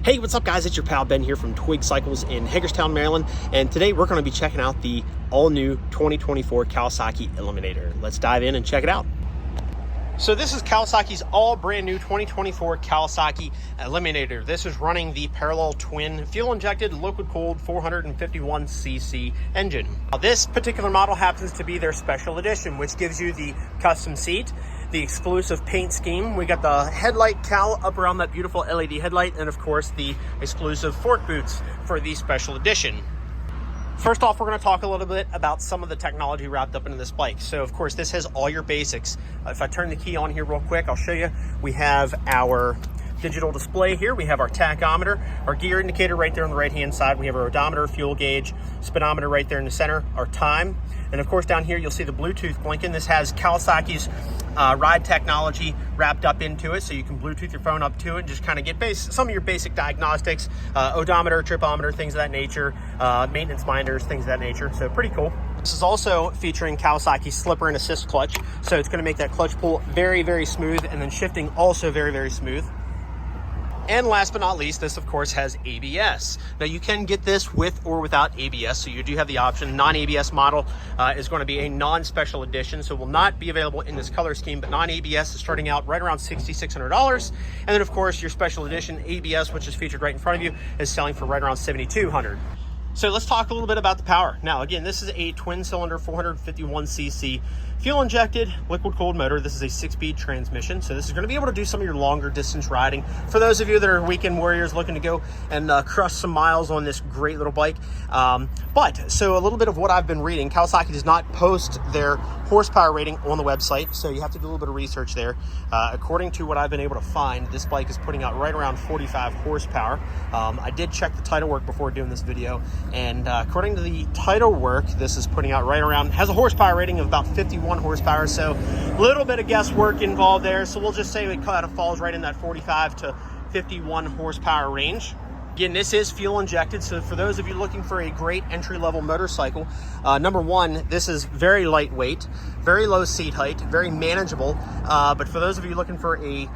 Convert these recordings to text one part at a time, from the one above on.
Hey, what's up guys? It's your pal Ben here from Twig Cycles in Hagerstown, Maryland. And today we're gonna be checking out the all new 2024 Kawasaki Eliminator. Let's dive in and check it out. So this is Kawasaki's all brand new 2024 Kawasaki Eliminator. This is running the parallel twin fuel injected liquid cooled 451cc engine. Now, this particular model happens to be their special edition, which gives you the custom seat, the exclusive paint scheme. We got the headlight cowl up around that beautiful LED headlight, and of course the exclusive fork boots for the special edition. First off, we're going to talk a little bit about some of the technology wrapped up into this bike. So of course this has all your basics. If I turn the key on here real quick, I'll show you. We have our digital display here. We have our tachometer, our gear indicator right there on the right hand side. We have our odometer, fuel gauge, speedometer right there in the center, our time. And of course down here you'll see the Bluetooth blinking. This has Kawasaki's ride technology wrapped up into it, so you can Bluetooth your phone up to it and just kind of get some of your basic diagnostics, odometer, tripometer, things of that nature, maintenance minders, things of that nature. So pretty cool. This is also featuring Kawasaki's slipper and assist clutch, so it's going to make that clutch pull very, very smooth, and then shifting also very, very smooth. And last but not least, this of course has ABS. Now you can get this with or without ABS, so you do have the option. Non-ABS model is going to be a non-special edition, so will not be available in this color scheme, but non-ABS is starting out right around $6,600. And then of course your special edition ABS, which is featured right in front of you, is selling for right around $7,200. So let's talk a little bit about the power. Now again, this is a twin cylinder 451cc fuel injected liquid cooled motor. This is a 6-speed transmission, so this is going to be able to do some of your longer distance riding for those of you that are weekend warriors looking to go and crush some miles on this great little bike. So a little bit of what I've been reading, Kawasaki does not post their horsepower rating on the website, so you have to do a little bit of research there. According to what I've been able to find, this bike is putting out right around 45 horsepower. I did check the title work before doing this video, and according to the title work, this is putting out right around, has a horsepower rating of about 51 horsepower, so a little bit of guesswork involved there. So we'll just say it kind of falls right in that 45 to 51 horsepower range. Again, this is fuel injected, so for those of you looking for a great entry-level motorcycle, number one, this is very lightweight, very low seat height, very manageable, but for those of you looking for a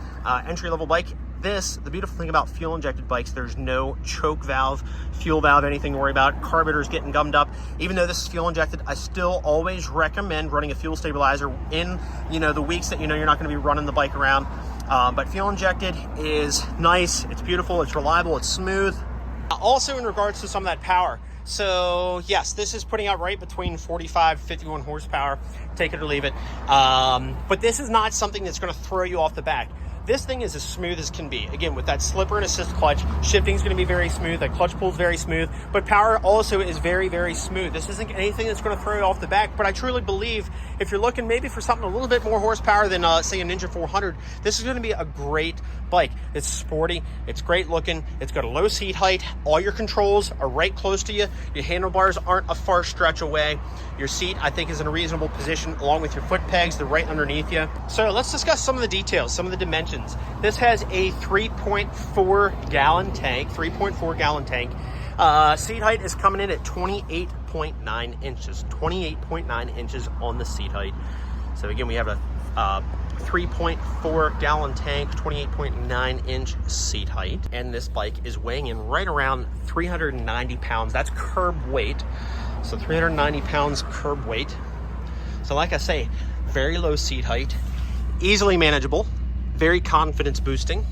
entry-level bike, the beautiful thing about fuel injected bikes, there's no choke valve, fuel valve, anything to worry about. Carburetors getting gummed up. Even though this is fuel injected, I still always recommend running a fuel stabilizer in the weeks that you're not going to be running the bike around. But fuel injected is nice, it's beautiful, it's reliable, it's smooth. Also in regards to some of that power, so yes, this is putting out right between 45 51 horsepower, take it or leave it, but this is not something that's going to throw you off the back. This thing is as smooth as can be. Again, with that slipper and assist clutch, shifting is going to be very smooth. That clutch pull is very smooth, but power also is very, very smooth. This isn't anything that's going to throw you off the back, but I truly believe if you're looking maybe for something a little bit more horsepower than, say, a Ninja 400, this is going to be a great bike. It's sporty, it's great looking, it's got a low seat height, all your controls are right close to you, your handlebars aren't a far stretch away, your seat, I think, is in a reasonable position, along with your foot pegs, they're right underneath you. So let's discuss some of the details, some of the dimensions. This has a 3.4 gallon tank, seat height is coming in at 28.9 inches, 28.9 inches on the seat height. So again, we have a 3.4 gallon tank, 28.9 inch seat height, and this bike is weighing in right around 390 pounds. That's curb weight, so 390 pounds curb weight. So like I say, very low seat height, easily manageable, very confidence boosting.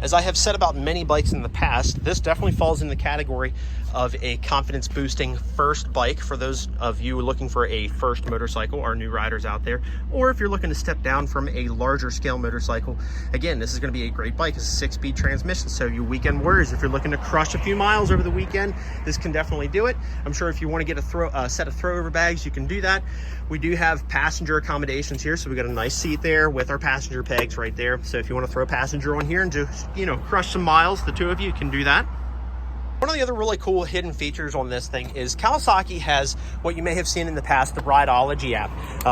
As I have said about many bikes in the past, this definitely falls in the category of a confidence boosting first bike for those of you looking for a first motorcycle, our new riders out there, or if you're looking to step down from a larger scale motorcycle. Again, this is going to be a great bike. It's a 6-speed transmission, so you weekend warriors, if you're looking to crush a few miles over the weekend, this can definitely do it. I'm sure if you want to get a set of throwover bags, you can do that. We do have passenger accommodations here, so we got a nice seat there with our passenger pegs right there. So if you want to throw a passenger on here and just crush some miles, the two of you can do that. One of the other really cool hidden features on this thing is Kawasaki has what you may have seen in the past, the Rideology app.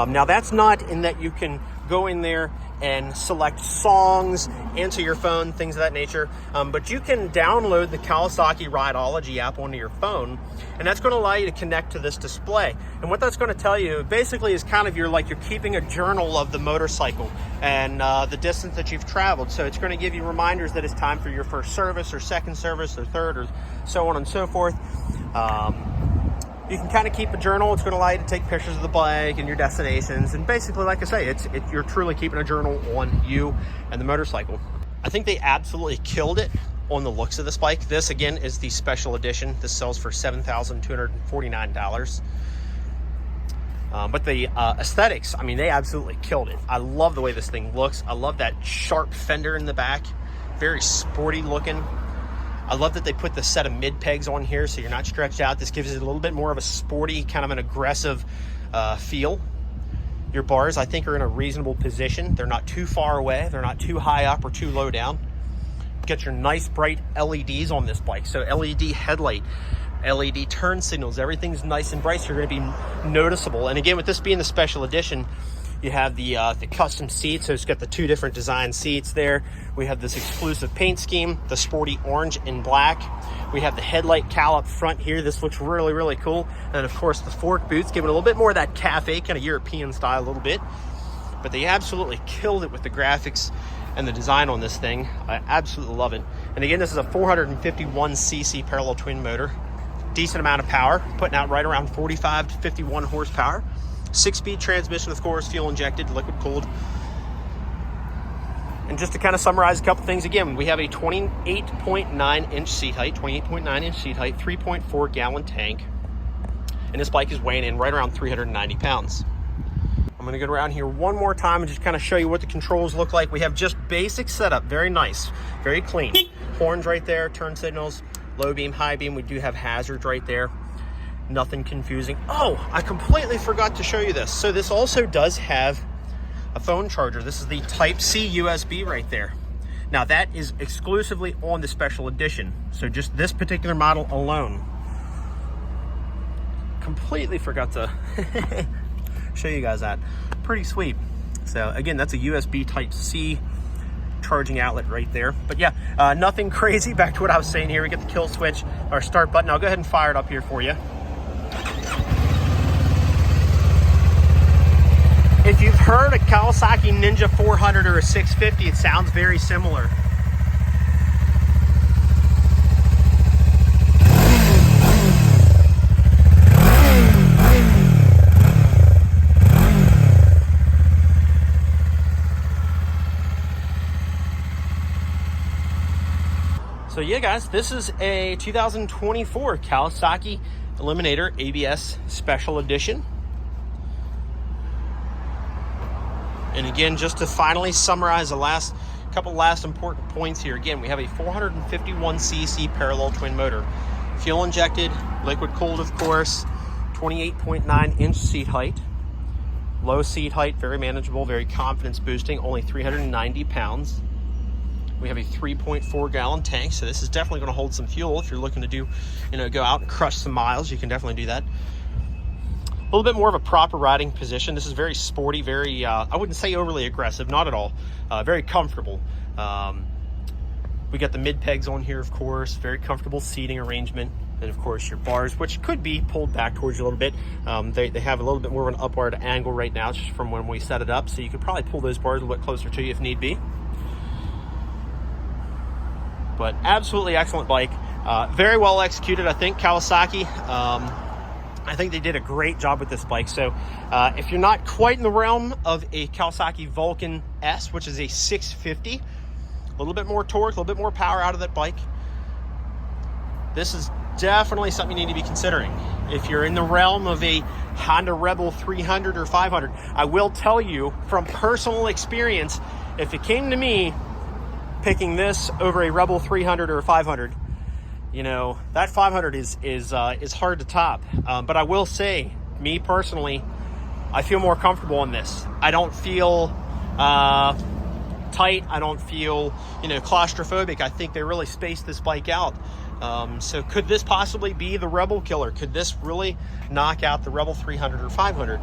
Now that's not in that you can go in there and select songs, answer your phone, things of that nature. But you can download the Kawasaki Rideology app onto your phone, and that's going to allow you to connect to this display. And what that's going to tell you basically is kind of you're keeping a journal of the motorcycle and the distance that you've traveled. So it's going to give you reminders that it's time for your first service or second service or third or so on and so forth. You can kind of keep a journal. It's going to allow you to take pictures of the bike and your destinations. And basically, like I say, you're truly keeping a journal on you and the motorcycle. I think they absolutely killed it on the looks of this bike. This, again, is the special edition. This sells for $7,249. But the aesthetics, I mean, they absolutely killed it. I love the way this thing looks. I love that sharp fender in the back. Very sporty looking. I love that they put the set of mid pegs on here so you're not stretched out. This gives it a little bit more of a sporty, kind of an aggressive feel. Your bars, I think, are in a reasonable position. They're not too far away. They're not too high up or too low down. Get your nice bright LEDs on this bike. So LED headlight, LED turn signals, everything's nice and bright, so you're going to be noticeable. And again, with this being the special edition, you have the custom seats, so it's got the two different design seats there. We have this exclusive paint scheme, the sporty orange and black. We have the headlight cowl up front here. This looks really, really cool. And of course, the fork boots, giving a little bit more of that cafe, kind of European style a little bit. But they absolutely killed it with the graphics and the design on this thing. I absolutely love it. And again, this is a 451cc parallel twin motor. Decent amount of power, putting out right around 45 to 51 horsepower. 6-speed transmission, of course, fuel injected, liquid cooled. And just to kind of summarize a couple things, again, we have a 28.9 inch seat height, 3.4 gallon tank. And this bike is weighing in right around 390 pounds. I'm gonna go around here one more time and just kind of show you what the controls look like. We have just basic setup, very nice, very clean. Horns right there, turn signals, low beam, high beam. We do have hazards right there. Nothing confusing. Oh, I completely forgot to show you this. So this also does have a phone charger. This is the Type-C USB right there. Now that is exclusively on the special edition. So just this particular model alone. Completely forgot to show you guys that. Pretty sweet. So again, that's a USB Type-C charging outlet right there. But yeah, nothing crazy. Back to what I was saying here. We get the kill switch, our start button. I'll go ahead and fire it up here for you. If you've heard a Kawasaki Ninja 400 or a 650, it sounds very similar. So yeah, guys, this is a 2024 Kawasaki Eliminator ABS Special Edition. And again, just to finally summarize the couple last important points here. Again, we have a 451cc parallel twin motor, fuel injected, liquid cooled, of course, 28.9 inch seat height, low seat height, very manageable, very confidence boosting, only 390 pounds. We have a 3.4 gallon tank, so this is definitely going to hold some fuel. If you're looking to do, go out and crush some miles, you can definitely do that. A little bit more of a proper riding position. This is very sporty, very, I wouldn't say overly aggressive, not at all. Very comfortable. We got the mid pegs on here, of course, very comfortable seating arrangement. And of course your bars, which could be pulled back towards you a little bit. They have a little bit more of an upward angle right now, just from when we set it up. So you could probably pull those bars a little bit closer to you if need be. But absolutely excellent bike. Very well executed, I think, Kawasaki. I think they did a great job with this bike. So if you're not quite in the realm of a Kawasaki Vulcan S, which is a 650, a little bit more torque, a little bit more power out of that bike, this is definitely something you need to be considering. If you're in the realm of a Honda Rebel 300 or 500, I will tell you from personal experience, if it came to me picking this over a Rebel 300 or a 500, that 500 is hard to top. But I will say, me personally, I feel more comfortable in this. I don't feel tight. I don't feel, claustrophobic. I think they really spaced this bike out. So could this possibly be the Rebel killer? Could this really knock out the Rebel 300 or 500?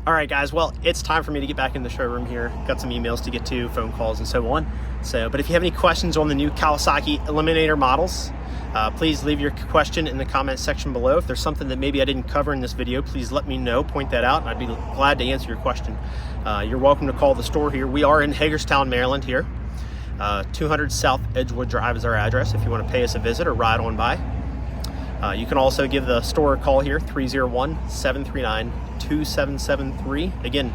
All right, guys, well, it's time for me to get back in the showroom here. Got some emails to get to, phone calls, and so on. But if you have any questions on the new Kawasaki Eliminator models, please leave your question in the comments section below. If there's something that maybe I didn't cover in this video, please let me know, point that out, and I'd be glad to answer your question. You're welcome to call the store here. We are in Hagerstown, Maryland here. 200 South Edgewood Drive is our address if you want to pay us a visit or ride on by. You can also give the store a call here, 301-739-2773. Again,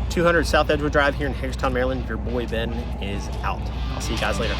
200 South Edgewood Drive here in Hagerstown, Maryland. Your boy Ben is out. I'll see you guys later.